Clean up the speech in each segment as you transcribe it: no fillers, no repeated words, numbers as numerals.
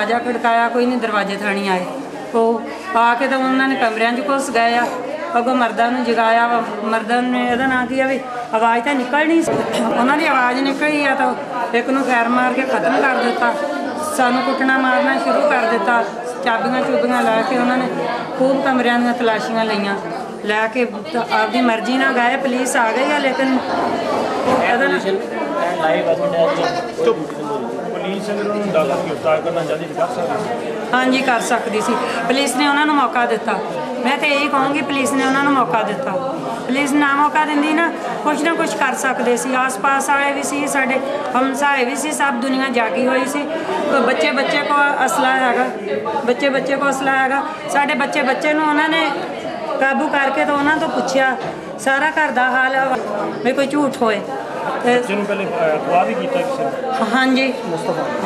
दरवाजा खड़काया, कोई नहीं, दरवाजे थानी आए। तो आके तो उन्होंने कमरियां च घुस गए आ, अगों मर्दा नूं जगाया, मर्दा ने इहदा नाम की भी आवाज़ तो निकल नहीं, उन्होंने आवाज़ निकली है तो एक नूं फैर मार के खत्म कर दिता, सानू कुटना मारना शुरू कर दिता। चाबियां चूबियां लैके उन्होंने खूब कमरियां दी तलाशियां लईयां, लैके आपकी मर्जी ना गए। पुलिस आ गई है लेकिन हाँ जी कर सकती सी, पुलिस ने उन्होंने मौका दिता। मैं तो यही कहूँगी पुलिस ने उन्होंने मौका दिता, पुलिस ना मौका दिंदी ना कुछ कर सकते सी। आस पास वाले भी सी, साडे हमसाए भी सी, सब दुनिया जागी हुई सी। तो बच्चे को असला हैगा, बच्चे को असला हैगा। साडे बच्चे नूं उन्होंने काबू करके तो उन्होंने तो पूछया सारा घर का हाल भी कोई झूठ होए। हाँ जी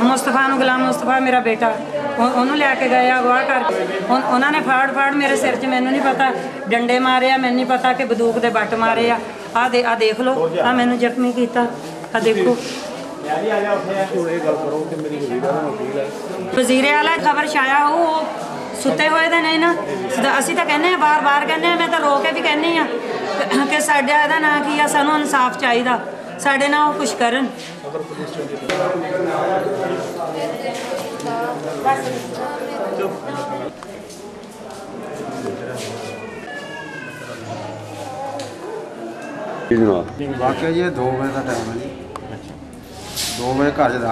मुस्तफा नूं, गुलाम मुस्तफा मेरा बेटा, उन्होंने लैके गए अगवा करके। उन्होंने फाड़ मेरे सिर च, मैनू नहीं पता डंडे मारे आ, मैनू नहीं पता कि बंदूक दे बट मारे आ देख लो, आ मैनू जख्मी किया, आ देखो। वजीरे आला खबर छाया हो सुते हुए तो नहीं ना, असी तो कहने बार कहने, मैं तो रो के भी कहनी हाँ कि साडा इहदा नाम की आ, सानू इंसाफ चाहिए, साडे नाल कुछ करन। वाकई जी 2 बजे का टाइम है जी, 2 बजे घर च